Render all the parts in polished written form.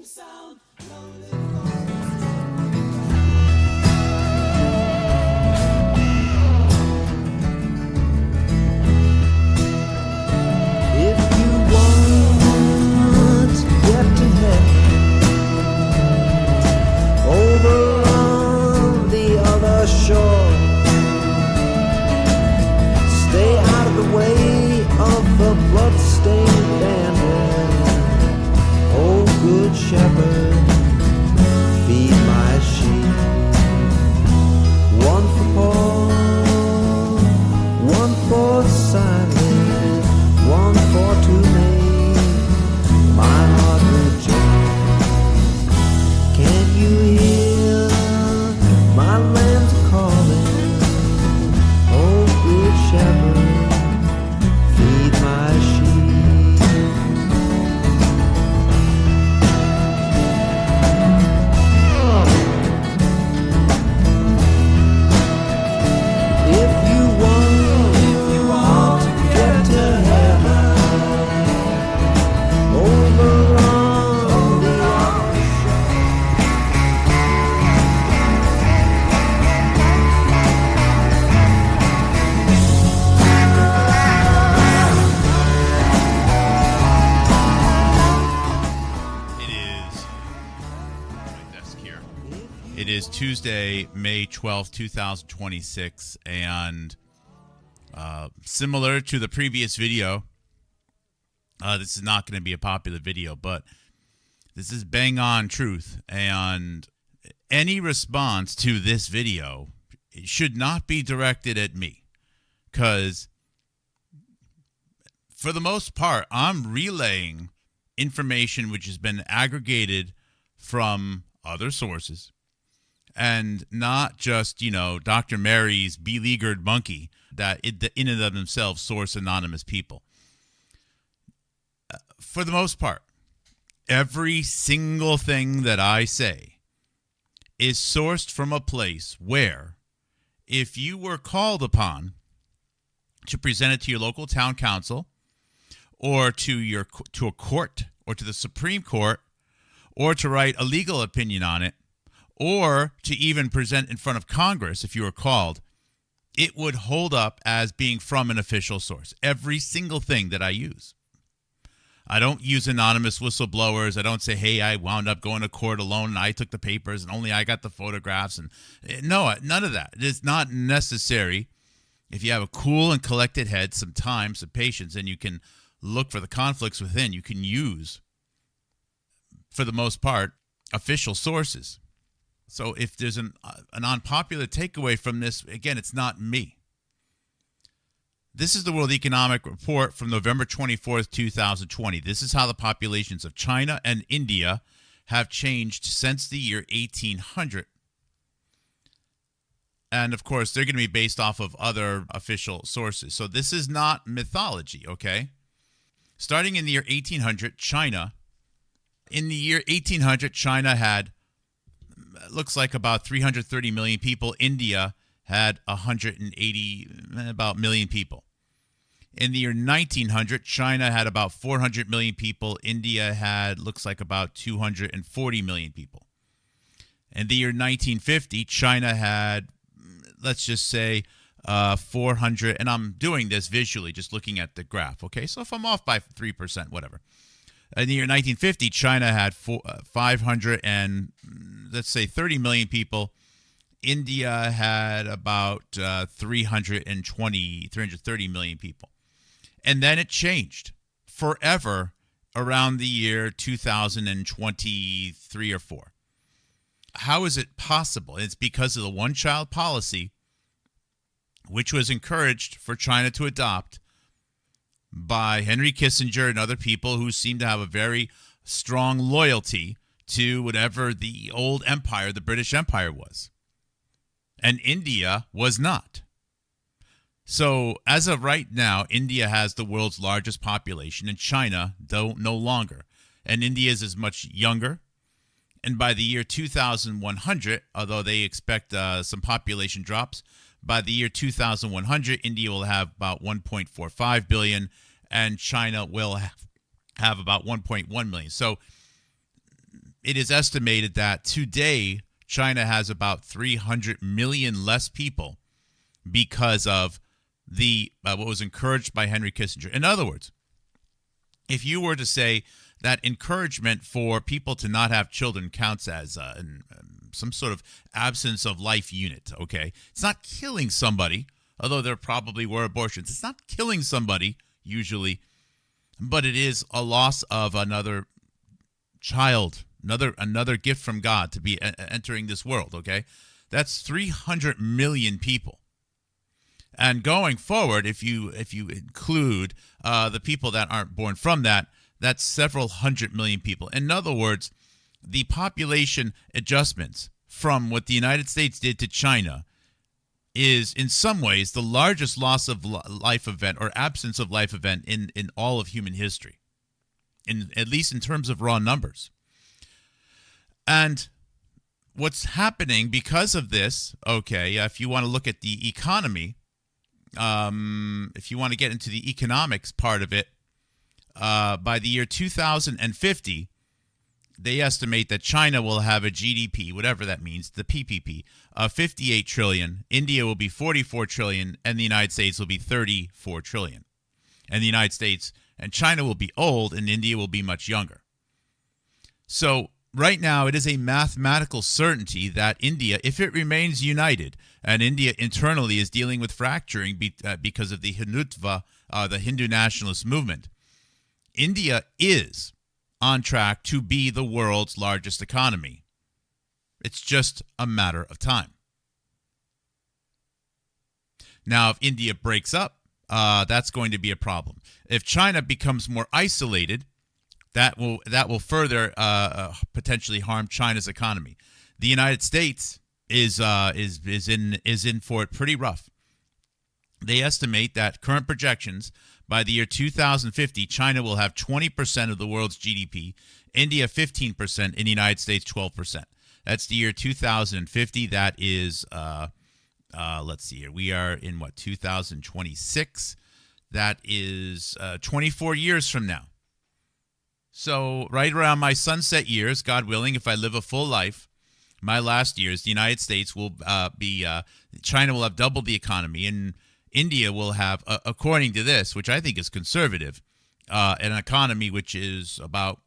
If you want to get to heaven, over on the other shore, stay out of the way of the bloodstained bandit. Oh, good shepherd, feed my sheep. One for Paul, one for Simon, one for to make my heart rejoice. Can't you hear my lambs calling? Oh, good shepherd, feed my sheep. If you want to get to heaven, over on the other It is my desk here. It is Tuesday, May 12th, 2026, and similar to the previous video, this is not going to be a popular video, but this is bang on truth, and any response to this video should not be directed at me, because for the most part, I'm relaying information which has been aggregated from other sources, and not just, Dr. Mary's beleaguered monkey that in and of themselves source anonymous people. For the most part, every single thing that I say is sourced from a place where, if you were called upon to present it to your local town council, or to a court, or to the Supreme Court, or to write a legal opinion on it, or to even present in front of Congress if you were called, it would hold up as being from an official source. Every single thing that I use. I don't use anonymous whistleblowers. I don't say, hey, I wound up going to court alone and I took the papers and only I got the photographs. And no, none of that. It is not necessary. If you have a cool and collected head, some time, some patience, and you can look for the conflicts within, you can use, for the most part, official sources. So if there's an unpopular takeaway from this, again, it's not me. This is the World Economic Report from November 24th, 2020. This is how the populations of China and India have changed since the year 1800. And, of course, they're going to be based off of other official sources. So this is not mythology, okay? Starting in the year 1800, China had, looks like about 330 million people. India had 180 about million people. In the year 1900, China had about 400 million people. India had, looks like about 240 million people. In the year 1950, China had, let's just say, 400, and I'm doing this visually, just looking at the graph, okay? So if I'm off by 3%, whatever. In the year 1950, China had 500 and, let's say, 30 million people. India had about 330 million people. And then it changed forever around the year 2023 or 4. How is it possible? It's because of the one-child policy, which was encouraged for China to adopt by Henry Kissinger and other people who seem to have a very strong loyalty to whatever the old empire, the British Empire, was. And India was not. So as of right now, India has the world's largest population, and China no longer. And India is much younger. And by the year 2100, although they expect some population drops, by the year 2100, India will have about 1.45 billion, and China will have about 1.1 million. So it is estimated that today China has about 300 million less people because of the what was encouraged by Henry Kissinger. In other words, if you were to say that encouragement for people to not have children counts as some sort of absence of life unit, okay? It's not killing somebody, although there probably were abortions. It's not killing somebody, usually, but it is a loss of another child, another gift from God to be entering this world, okay? That's 300 million people. And going forward, if you include the people that aren't born from that, that's several hundred million people. In other words, the population adjustments from what the United States did to China is in some ways the largest loss of life event or absence of life event in all of human history, at least in terms of raw numbers. And what's happening because of this, okay, if you want to look at the economy, if you want to get into the economics part of it, by the year 2050, they estimate that China will have a GDP, whatever that means, the PPP, of 58 trillion. India will be 44 trillion, and the United States will be 34 trillion. And the United States and China will be old, and India will be much younger. So right now, it is a mathematical certainty that India, if it remains united, and India internally is dealing with fracturing because of the Hindutva, the Hindu nationalist movement, India is on track to be the world's largest economy. It's just a matter of time. Now, if India breaks up, that's going to be a problem. If China becomes more isolated, that will further potentially harm China's economy. The United States is in for it pretty rough. They estimate that current projections, by the year 2050, China will have 20% of the world's GDP, India 15%, and the United States 12%. That's the year 2050. That is, let's see here. We are in, 2026? That is 24 years from now. So right around my sunset years, God willing, if I live a full life, my last years, the United States will China will have doubled the economy, and India will have, according to this, which I think is conservative, an economy which is about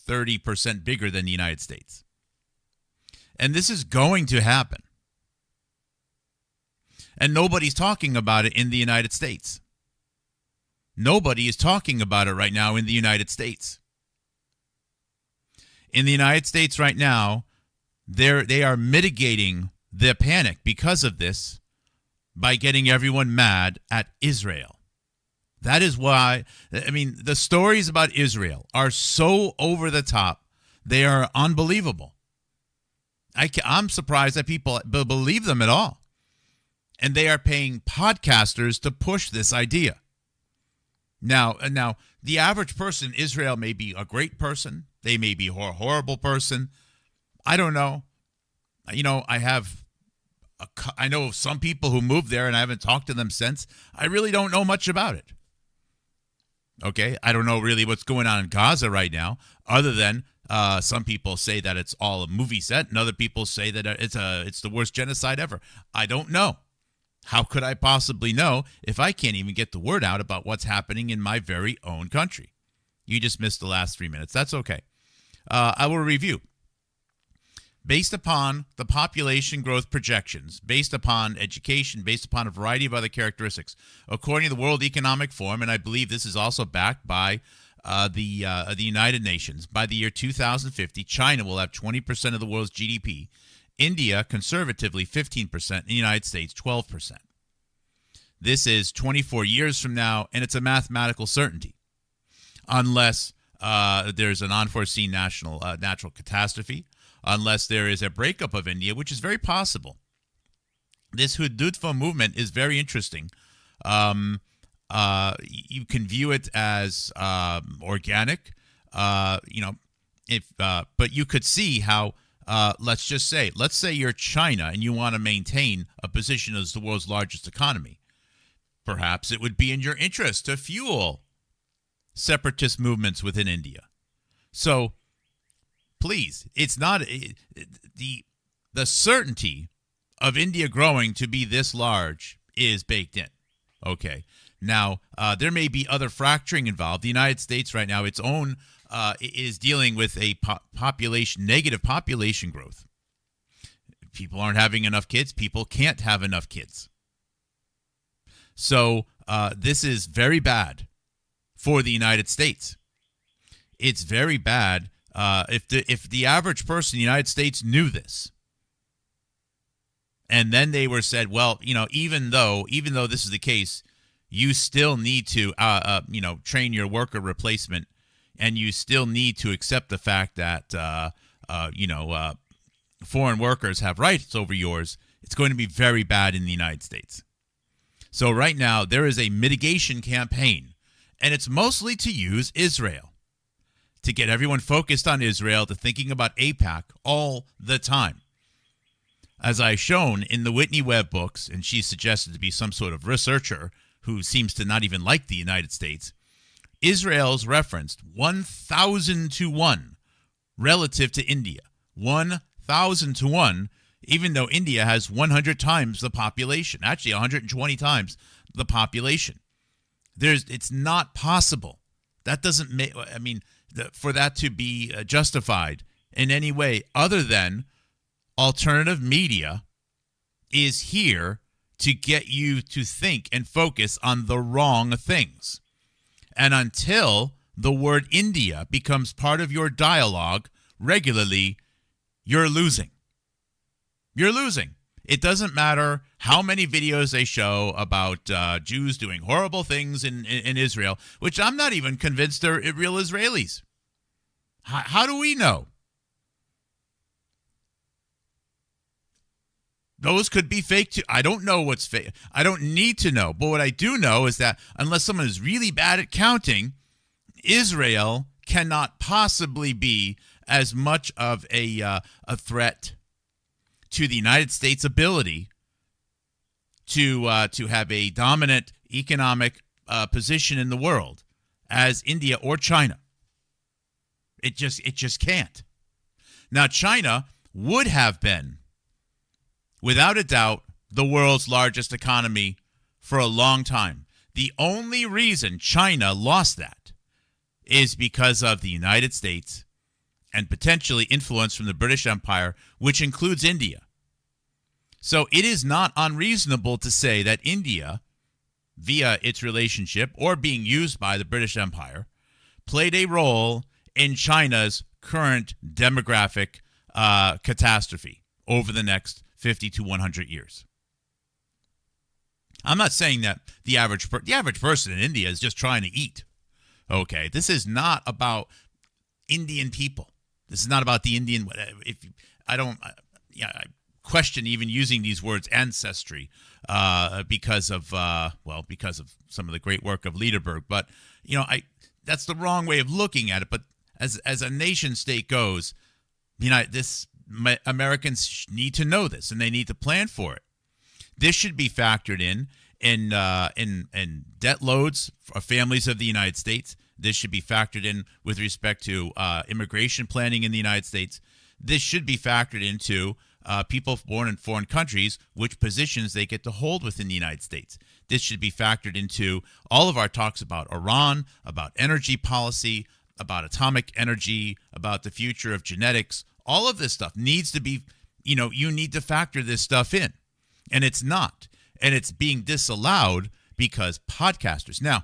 30% bigger than the United States. And this is going to happen. And nobody's talking about it in the United States. Nobody is talking about it right now in the United States. In the United States right now, they are mitigating the panic because of this by getting everyone mad at Israel. That is why, the stories about Israel are so over the top. They are unbelievable. I'm surprised that people believe them at all. And they are paying podcasters to push this idea. Now, the average person in Israel may be a great person. They may be a horrible person. I don't know. I know some people who moved there, and I haven't talked to them since. I really don't know much about it. Okay? I don't know really what's going on in Gaza right now, other than some people say that it's all a movie set, and other people say that it's the worst genocide ever. I don't know. How could I possibly know if I can't even get the word out about what's happening in my very own country? You just missed the last 3 minutes. That's okay. I will review. Based upon the population growth projections, based upon education, based upon a variety of other characteristics, according to the World Economic Forum, and I believe this is also backed by the United Nations, by the year 2050, China will have 20% of the world's GDP, India, conservatively, 15%, and the United States, 12%. This is 24 years from now, and it's a mathematical certainty, unless there's an unforeseen natural catastrophe, unless there is a breakup of India, which is very possible. This Hindutva movement is very interesting. You can view it as organic, but you could see how, let's say you're China and you want to maintain a position as the world's largest economy. Perhaps it would be in your interest to fuel separatist movements within India. So Please, it's not the certainty of India growing to be this large is baked in. Okay. Now, there may be other fracturing involved. The United States right now, its own, is dealing with a negative population growth. People aren't having enough kids. People can't have enough kids. So this is very bad for the United States. It's very bad if the average person in the United States knew this. And then they were said, well, even though this is the case, you still need to, train your worker replacement, and you still need to accept the fact that, foreign workers have rights over yours. It's going to be very bad in the United States. So right now, there is a mitigation campaign, and it's mostly to use Israel, to get everyone focused on Israel, to thinking about AIPAC all the time. As I've shown in the Whitney Webb books, and she's suggested to be some sort of researcher who seems to not even like the United States, Israel's referenced 1,000 to 1 relative to India. 1,000 to 1, even though India has 100 times the population. Actually, 120 times the population. It's not possible. That doesn't make, for that to be justified in any way other than alternative media is here to get you to think and focus on the wrong things. And until the word India becomes part of your dialogue regularly, you're losing. You're losing. It doesn't matter how many videos they show about Jews doing horrible things in Israel, which I'm not even convinced they're real Israelis. How do we know? Those could be fake too. I don't know what's fake. I don't need to know. But what I do know is that unless someone is really bad at counting, Israel cannot possibly be as much of a threat to the United States' ability to have a dominant economic position in the world as India or China. It just can't. Now, China would have been, without a doubt, the world's largest economy for a long time. The only reason China lost that is because of the United States and potentially influence from the British Empire, which includes India. So it is not unreasonable to say that India, via its relationship or being used by the British Empire, played a role in China's current demographic catastrophe over the next 50 to 100 years. I'm not saying that the average person in India is just trying to eat. Okay, this is not about Indian people. This is not about the Indian. I question even using these words ancestry because of some of the great work of Liederberg. But that's the wrong way of looking at it. But as a nation state goes, Americans need to know this, and they need to plan for it. This should be factored in debt loads for families of the United States. This should be factored in with respect to immigration planning in the United States. This should be factored into people born in foreign countries, which positions they get to hold within the United States. This should be factored into all of our talks about Iran, about energy policy, about atomic energy, about the future of genetics. All of this stuff needs to be, you need to factor this stuff in. And it's not. And it's being disallowed because podcasters. Now,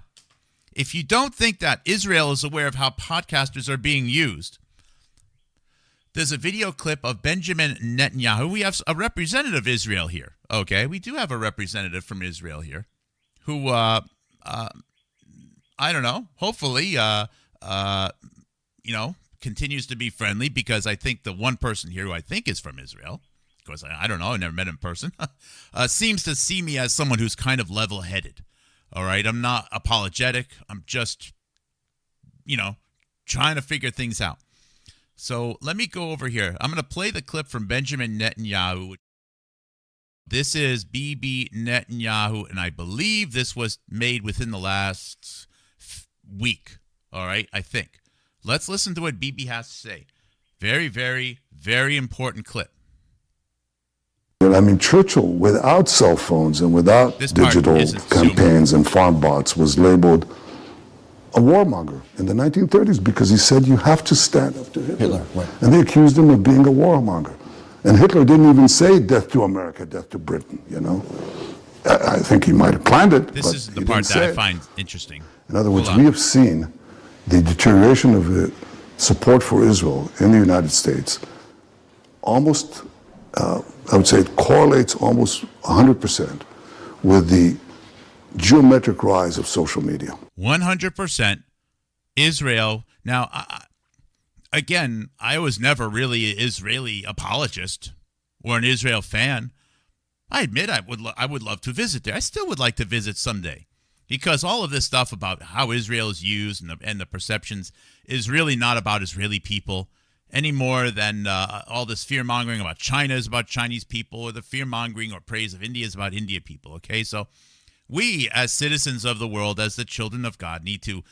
if you don't think that Israel is aware of how podcasters are being used, there's a video clip of Benjamin Netanyahu. We have a representative of Israel here. Okay, we do have a representative from Israel here who, I don't know, hopefully, continues to be friendly, because I think the one person here who I think is from Israel, of course, I don't know, I never met him in person, seems to see me as someone who's kind of level-headed. All right, I'm not apologetic. I'm just, trying to figure things out. So let me go over here. I'm going to play the clip from Benjamin Netanyahu. This is Bibi Netanyahu, and I believe this was made within the last week. All right, I think. Let's listen to what Bibi has to say. Very, very, very important clip. I mean, Churchill, without cell phones and without This part digital isn't campaigns and farm bots, was labeled a warmonger in the 1930s because he said you have to stand up to Hitler. Right. And they accused him of being a warmonger. And Hitler didn't even say death to America, death to Britain, you know. I think he might have planned it. This but is he the didn't part that say I it. find interesting. In other words, Hold on. we have seen the deterioration of the support for Israel in the United States almost, I would say it correlates almost 100% with the geometric rise of social media. 100% Israel. Now, again, I was never really an Israeli apologist or an Israel fan. I admit I would love to visit there. I still would like to visit someday, because all of this stuff about how Israel is used and the perceptions is really not about Israeli people any more than all this fear-mongering about China is about Chinese people, or the fear-mongering or praise of India is about India people, okay? So we, as citizens of the world, as the children of God, need to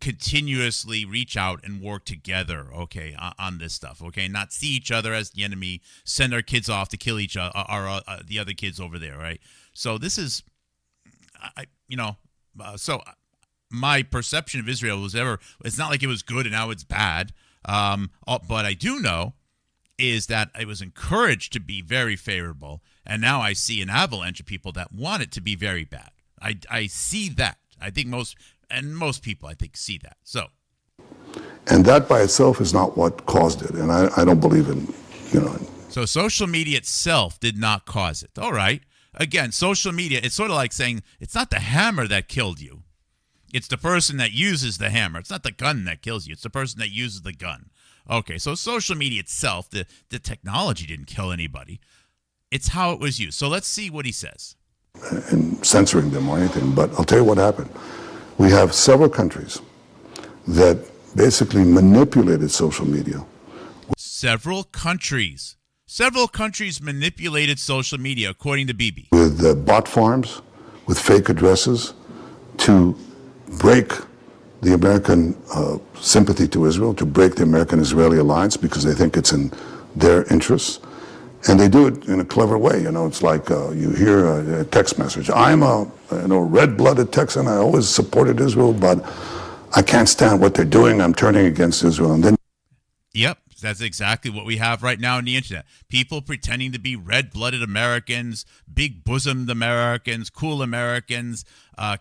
continuously reach out and work together, okay, on this stuff, okay? Not see each other as the enemy, send our kids off to kill each other, the other kids over there, right? So this is, so my perception of Israel it's not like it was good and now it's bad. But I do know is that I was encouraged to be very favorable, and now I see an avalanche of people that want it to be very bad. I see that. I think most people, I think, see that. So, And that by itself is not what caused it. And I don't believe in, So social media itself did not cause it. All right. Again, social media, it's sort of like saying it's not the hammer that killed you. It's the person that uses the hammer. It's not the gun that kills you. It's the person that uses the gun. Okay, so social media itself, the technology didn't kill anybody. It's how it was used. So let's see what he says. in censoring them or anything. But I'll tell you what happened. We have several countries that basically manipulated social media. Several countries manipulated social media, according to Bibi. With bot farms, with fake addresses, to break the American sympathy to Israel, to break the American-Israeli alliance because they think it's in their interests. And they do it in a clever way. It's like you hear a text message. I'm a red-blooded Texan. I always supported Israel, but I can't stand what they're doing. I'm turning against Israel. And then Yep, that's exactly what we have right now on the internet. People pretending to be red-blooded Americans, big-bosomed Americans, cool Americans,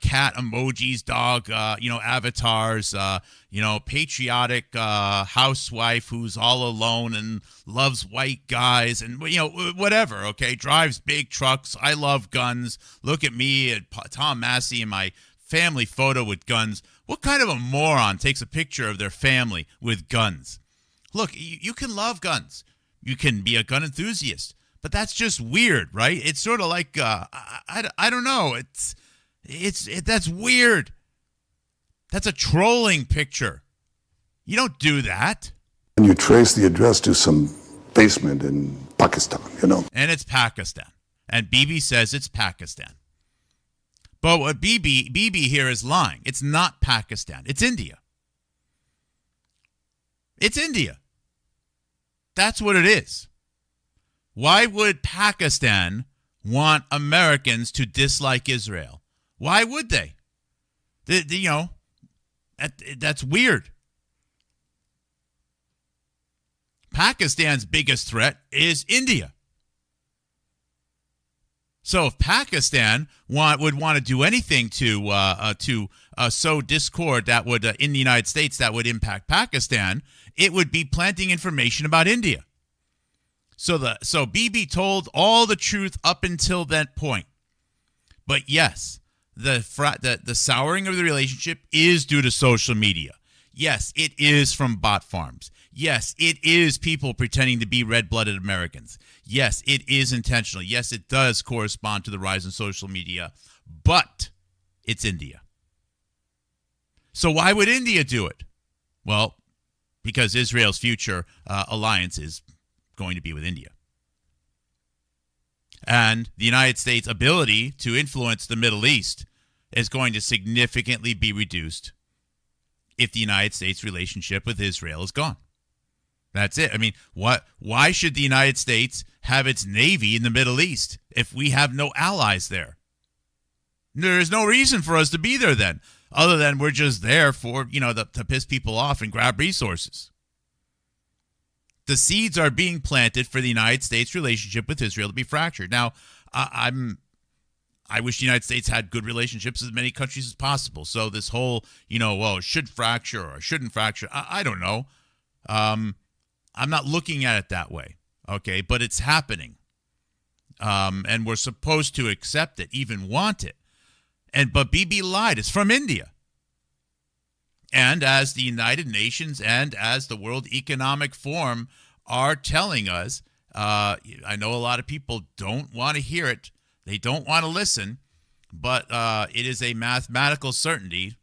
cat emojis, dog, avatars, patriotic housewife who's all alone and loves white guys and, whatever, okay? Drives big trucks. I love guns. Look at me at Tom Massey in my family photo with guns. What kind of a moron takes a picture of their family with guns? Look, you can love guns. You can be a gun enthusiast, but that's just weird, right? It's sort of like I don't know. That's weird. That's a trolling picture. You don't do that. And you trace the address to some basement in Pakistan, And it's Pakistan. And Bibi says it's Pakistan. But what Bibi here is lying. It's not Pakistan. It's India. It's India. That's what it is. Why would Pakistan want Americans to dislike Israel? Why would they? That's weird. Pakistan's biggest threat is India. So if Pakistan would want to do anything to sow discord that would in the United States that would impact Pakistan, it would be planting information about India. So Bibi told all the truth up until that point. But yes, the souring of the relationship is due to social media. Yes, it is from bot farms. Yes, it is people pretending to be red-blooded Americans. Yes, it is intentional. Yes, it does correspond to the rise in social media, but it's India. So why would India do it? Well, because Israel's future alliance is going to be with India. And the United States' ability to influence the Middle East is going to significantly be reduced if the United States' relationship with Israel is gone. That's it. I mean, why should the United States have its Navy in the Middle East if we have no allies there? There's no reason for us to be there then, other than we're just there for, to piss people off and grab resources. The seeds are being planted for the United States relationship with Israel to be fractured. Now, I wish the United States had good relationships with as many countries as possible. So this whole, it should fracture or shouldn't fracture, I don't know. I'm not looking at it that way, okay? But it's happening, and we're supposed to accept it, even want it. But Bibi lied. It's from India. And as the United Nations and as the World Economic Forum are telling us, I know a lot of people don't want to hear it. They don't want to listen, but it is a mathematical certainty.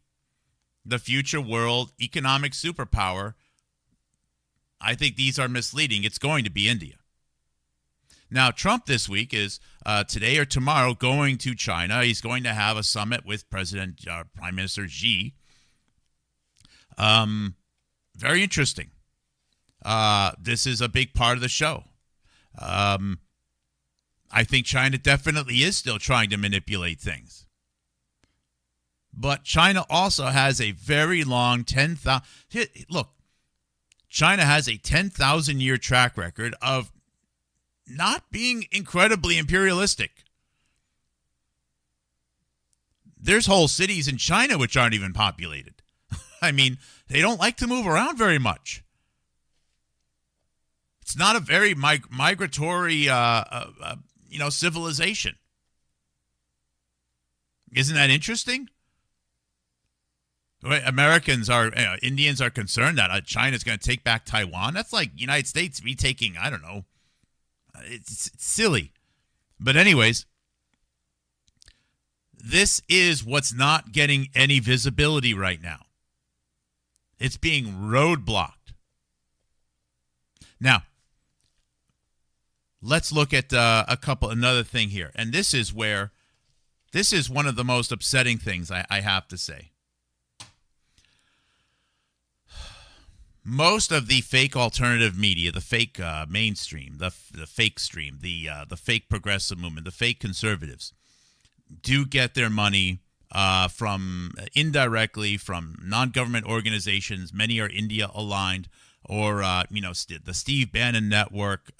The future world economic superpower, I think these are misleading. It's going to be India. Now, Trump this week is today or tomorrow going to China. He's going to have a summit with Prime Minister Xi. Very interesting. This is a big part of the show. I think China definitely is still trying to manipulate things. But China also has a very long 10,000... Look, China has a 10,000-year track record of not being incredibly imperialistic. There's whole cities in China which aren't even populated. I mean, they don't like to move around very much. It's not a very migratory, civilization. Isn't that interesting? Indians are concerned that China's going to take back Taiwan. That's like United States retaking, I don't know. It's silly. But anyways, this is what's not getting any visibility right now. It's being roadblocked. Now, let's look at another thing here. And this is one of the most upsetting things I have to say. Most of the fake alternative media, the fake mainstream, the fake stream, the fake progressive movement, the fake conservatives, do get their money from indirectly from non-government organizations. Many are India aligned, or the Steve Bannon Network.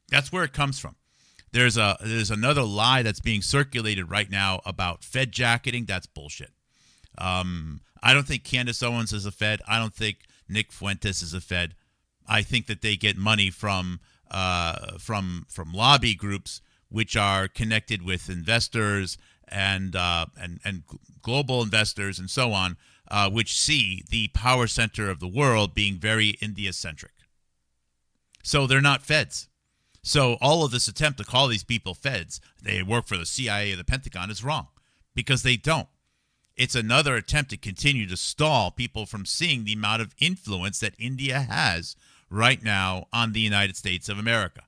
That's where it comes from. There's another lie that's being circulated right now about Fed jacketing. That's bullshit. I don't think Candace Owens is a Fed. I don't think Nick Fuentes is a Fed. I think that they get money from lobby groups which are connected with investors and global investors and so on, which see the power center of the world being very India-centric. So they're not Feds. So all of this attempt to call these people Feds, they work for the CIA or the Pentagon, is wrong, because they don't. It's another attempt to continue to stall people from seeing the amount of influence that India has right now on the United States of America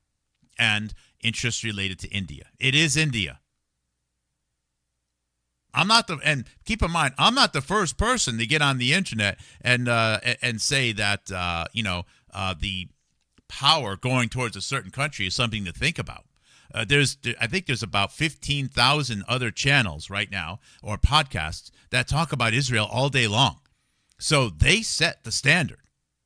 and interests related to India. It is India. And keep in mind, I'm not the first person to get on the internet and say that the power going towards a certain country is something to think about. I think there's about 15,000 other channels right now, or podcasts, that talk about Israel all day long. So they set the standard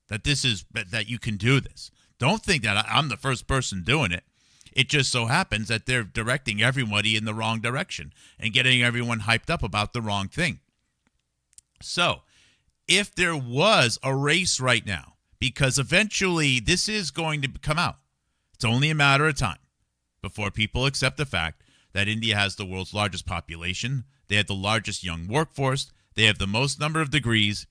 that you can do this. Don't think that I'm the first person doing it. It just so happens that they're directing everybody in the wrong direction and getting everyone hyped up about the wrong thing. So if there was a race right now, because eventually this is going to come out, it's only a matter of time before people accept the fact that India has the world's largest population. They have the largest young workforce. They have the most number of degrees.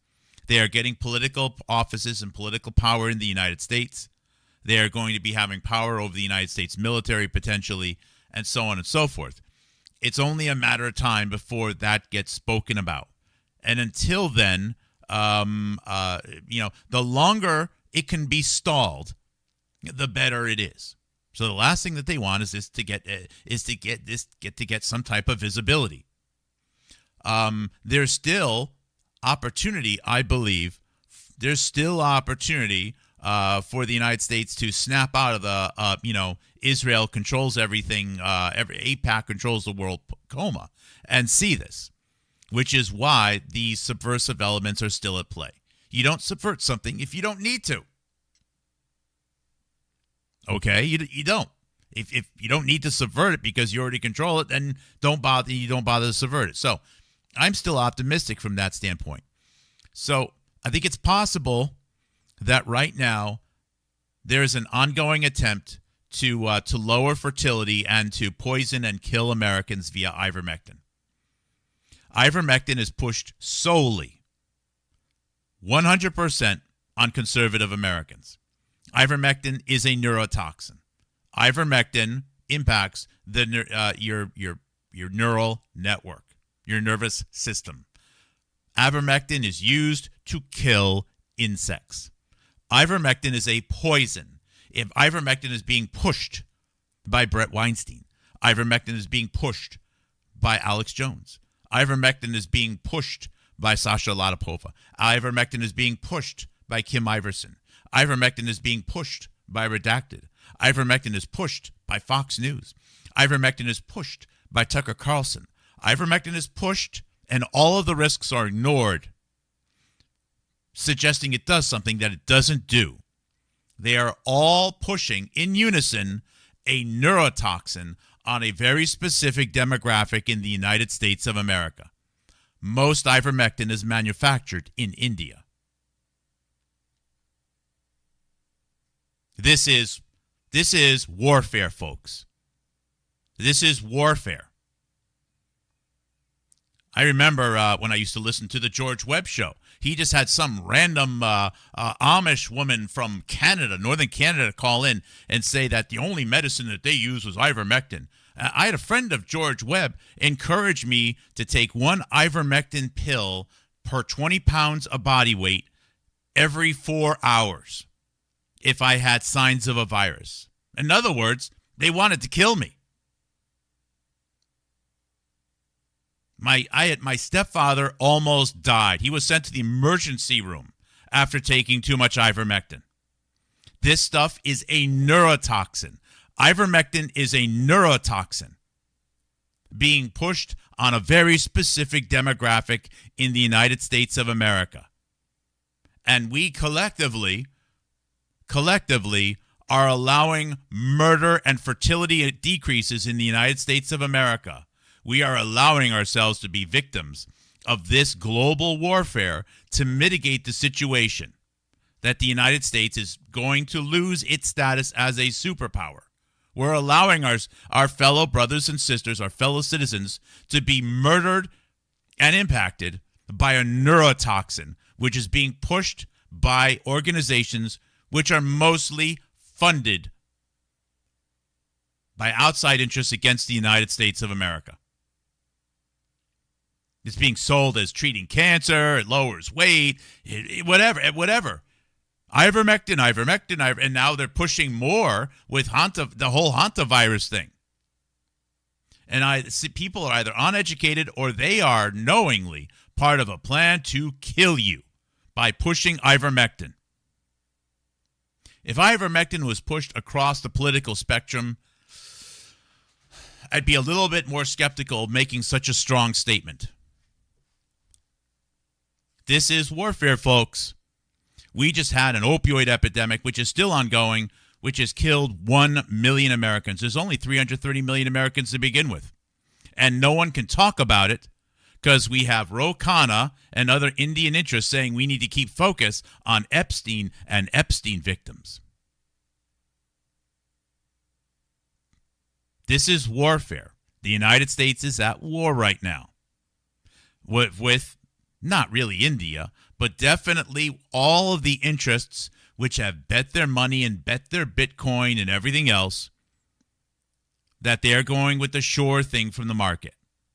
They are getting political offices and political power in the United States. They are going to be having power over the United States military potentially, and so on and so forth. It's only a matter of time before that gets spoken about. And until then, the longer it can be stalled, the better it is. So the last thing that they want is to get some type of visibility. There's still opportunity, I believe. There's still opportunity for the United States to snap out of the, Israel controls everything, every AIPAC controls the world coma, and see this, which is why these subversive elements are still at play. You don't subvert something if you don't need to. Okay, you don't. If you don't need to subvert it because you already control it, then don't bother. You don't bother to subvert it. So I'm still optimistic from that standpoint. So I think it's possible that right now there is an ongoing attempt to lower fertility and to poison and kill Americans via ivermectin. Ivermectin is pushed solely 100% on conservative Americans. Ivermectin is a neurotoxin. Ivermectin impacts your neural network, your nervous system. Ivermectin is used to kill insects. Ivermectin is a poison. If ivermectin is being pushed by Brett Weinstein, ivermectin is being pushed by Alex Jones, ivermectin is being pushed by Sasha Latypova, ivermectin is being pushed by Kim Iverson, ivermectin is being pushed by Redacted, ivermectin is pushed by Fox News, ivermectin is pushed by Tucker Carlson, ivermectin is pushed, and all of the risks are ignored, suggesting it does something that it doesn't do. They are all pushing in unison a neurotoxin on a very specific demographic in the United States of America. Most ivermectin is manufactured in India. This is warfare, folks. This is warfare. I remember when I used to listen to the George Webb show. He just had some random Amish woman from Canada, northern Canada, call in and say that the only medicine that they use was ivermectin. I had a friend of George Webb encourage me to take one ivermectin pill per 20 pounds of body weight every 4 hours if I had signs of a virus. In other words, they wanted to kill me. My stepfather almost died. He was sent to the emergency room after taking too much ivermectin. This stuff is a neurotoxin. Ivermectin is a neurotoxin being pushed on a very specific demographic in the United States of America. And we collectively are allowing murder and fertility decreases in the United States of America. We are allowing ourselves to be victims of this global warfare to mitigate the situation that the United States is going to lose its status as a superpower. We're allowing our fellow brothers and sisters, our fellow citizens, to be murdered and impacted by a neurotoxin, which is being pushed by organizations which are mostly funded by outside interests against the United States of America. It's being sold as treating cancer, it lowers weight, whatever. Ivermectin, and now they're pushing more with the whole hantavirus thing. And I see people are either uneducated or they are knowingly part of a plan to kill you by pushing ivermectin. If ivermectin was pushed across the political spectrum, I'd be a little bit more skeptical of making such a strong statement. This is warfare, folks. We just had an opioid epidemic, which is still ongoing, which has killed 1 million Americans. There's only 330 million Americans to begin with. And no one can talk about it because we have Ro Khanna and other Indian interests saying we need to keep focus on Epstein and Epstein victims. This is warfare. The United States is at war right now with not really India, but definitely all of the interests which have bet their money and bet their Bitcoin and everything else that they're going with the sure thing from the market,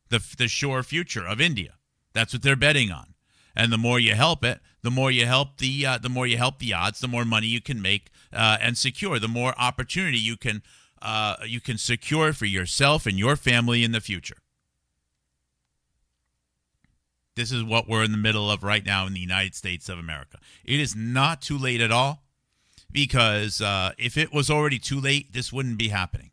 the sure future of India. That's what they're betting on. And the more you help it, the more you help the odds, the more money you can make and secure, the more opportunity you can secure for yourself and your family in the future. This is what we're in the middle of right now in the United States of America. It is not too late at all. because if it was already too late, this wouldn't be happening.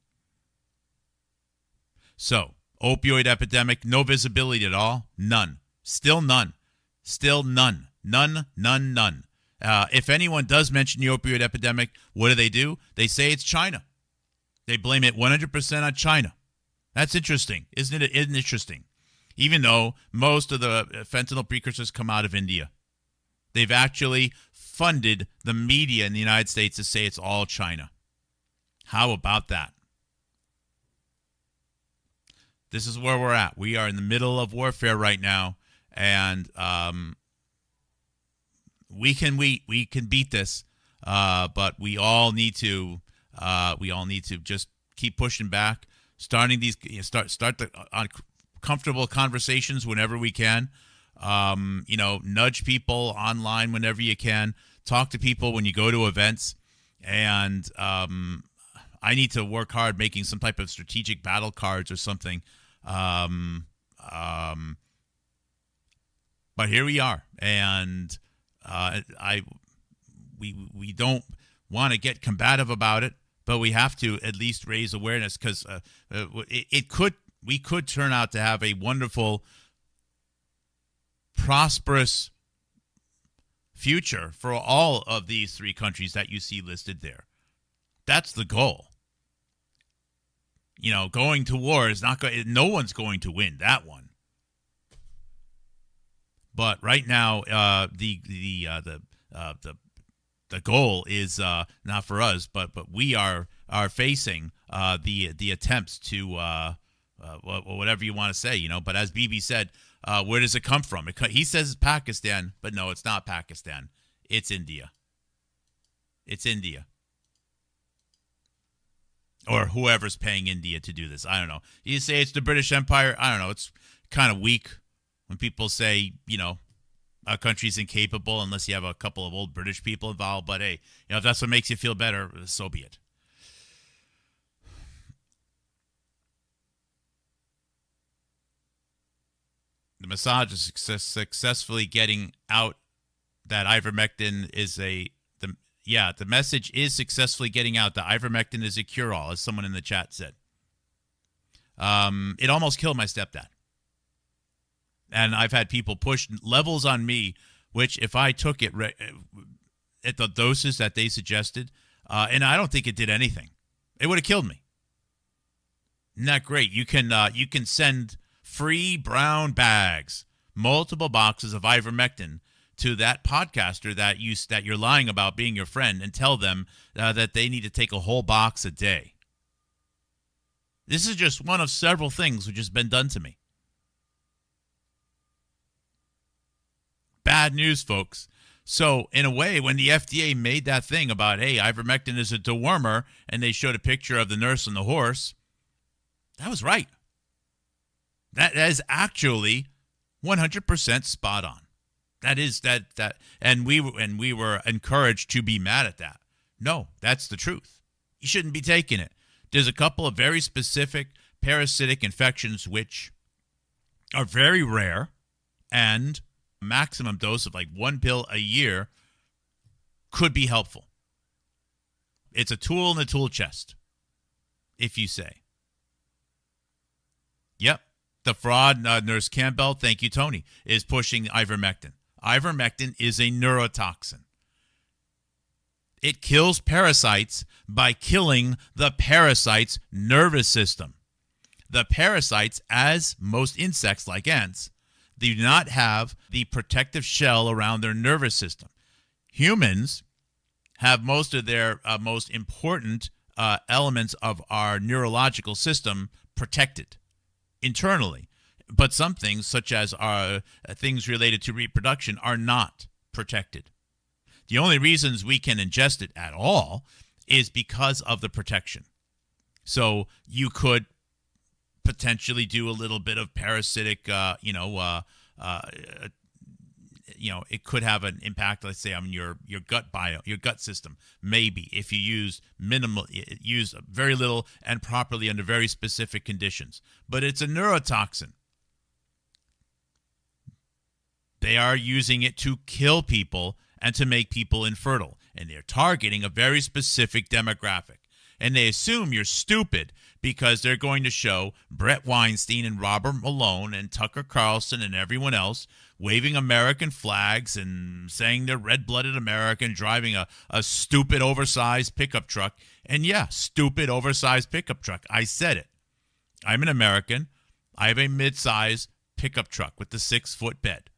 So, opioid epidemic, no visibility at all, none. Still none. Still none. None, none, none. If anyone does mention the opioid epidemic, what do? They say it's China. They blame it 100% on China. That's interesting. Isn't it interesting? Even though most of the fentanyl precursors come out of India. They've actually funded the media in the United States to say it's all China. How about that? This is where we're at. We are in the middle of warfare right now, and we can beat this, but we all need to just keep pushing back, starting these start the uncomfortable conversations whenever we can. Nudge people online whenever you can. Talk to people when you go to events, and I need to work hard making some type of strategic battle cards or something. But here we are, and we don't want to get combative about it, but we have to at least raise awareness, because we could turn out to have a wonderful, prosperous future for all of these three countries that you see listed there. That's the goal. Going to war is not going. No one's going to win that one. But right now, the goal is not for us, but we are facing the attempts to whatever you want to say, But as BB said, where does it come from? He says it's Pakistan, but no, it's not Pakistan. It's India. It's India. Or whoever's paying India to do this. I don't know. You say it's the British Empire. I don't know. It's kind of weak when people say, a country's incapable unless you have a couple of old British people involved. But hey, if that's what makes you feel better, so be it. The message is successfully getting out that ivermectin is the message is successfully getting out that ivermectin is a cure-all, as someone in the chat said. It almost killed my stepdad. And I've had people push levels on me, which if I took it at the doses that they suggested, and I don't think it did anything, it would have killed me. Isn't that great? You can send free brown bags, multiple boxes of ivermectin to that podcaster that you're lying about being your friend, and tell them that they need to take a whole box a day. This is just one of several things which has been done to me. Bad news, folks. So, in a way, when the FDA made that thing about, hey, ivermectin is a dewormer, and they showed a picture of the nurse and the horse, that was right. That is actually 100% spot on. That is that, and we were encouraged to be mad at that. No, that's the truth. You shouldn't be taking it. There's a couple of very specific parasitic infections which are very rare, and a maximum dose of like one pill a year could be helpful. It's a tool in the tool chest, if you say. Yep. The fraud, Nurse Campbell, thank you, Tony, is pushing ivermectin. Ivermectin is a neurotoxin. It kills parasites by killing the parasite's nervous system. The parasites, as most insects like ants, do not have the protective shell around their nervous system. Humans have most of their most important elements of our neurological system protected internally, but some things, such as things related to reproduction, are not protected. The only reasons we can ingest it at all is because of the protection. So you could potentially do a little bit of parasitic, it could have an impact, let's say, on your gut your gut system. Maybe if you use very little and properly under very specific conditions. But it's a neurotoxin. They are using it to kill people and to make people infertile. and they're targeting a very specific demographic. And they assume you're stupid because they're going to show Brett Weinstein and Robert Malone and Tucker Carlson and everyone else waving American flags and saying they're red-blooded American, driving a stupid, oversized pickup truck. And yeah, stupid, oversized pickup truck. I said it. I'm an American. I have a mid-size pickup truck with the 6-foot bed.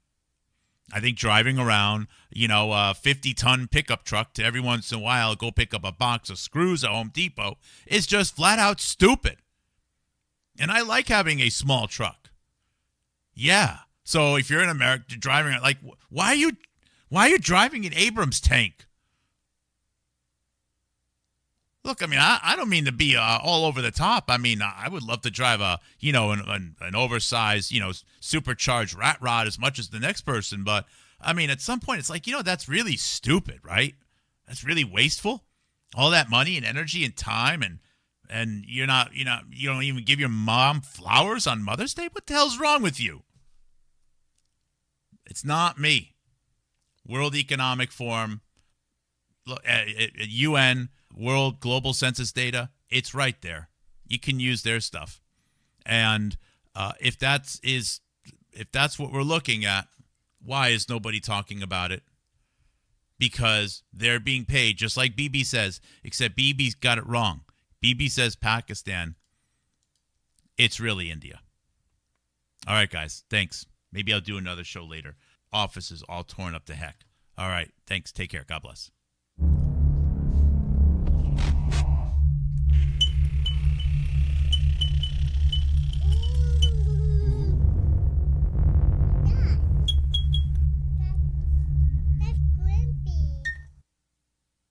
I think driving around, a 50-ton pickup truck to every once in a while go pick up a box of screws at Home Depot is just flat out stupid. And I like having a small truck. Yeah. So if you're in America driving, like, why are you driving an Abrams tank? Look, I mean, I don't mean to be all over the top. I mean, I would love to drive an oversized, supercharged rat rod as much as the next person. But I mean, at some point, it's like, that's really stupid, right? That's really wasteful. All that money and energy and time, and you don't even give your mom flowers on Mother's Day. What the hell's wrong with you? It's not me. World Economic Forum, UN. World Global Census data, it's right there. You can use their stuff. And if that's what we're looking at, why is nobody talking about it? Because they're being paid, just like Bibi says, except Bibi's got it wrong. Bibi says Pakistan. It's really India. All right, guys. Thanks. Maybe I'll do another show later. Office is all torn up to heck. All right. Thanks. Take care. God bless.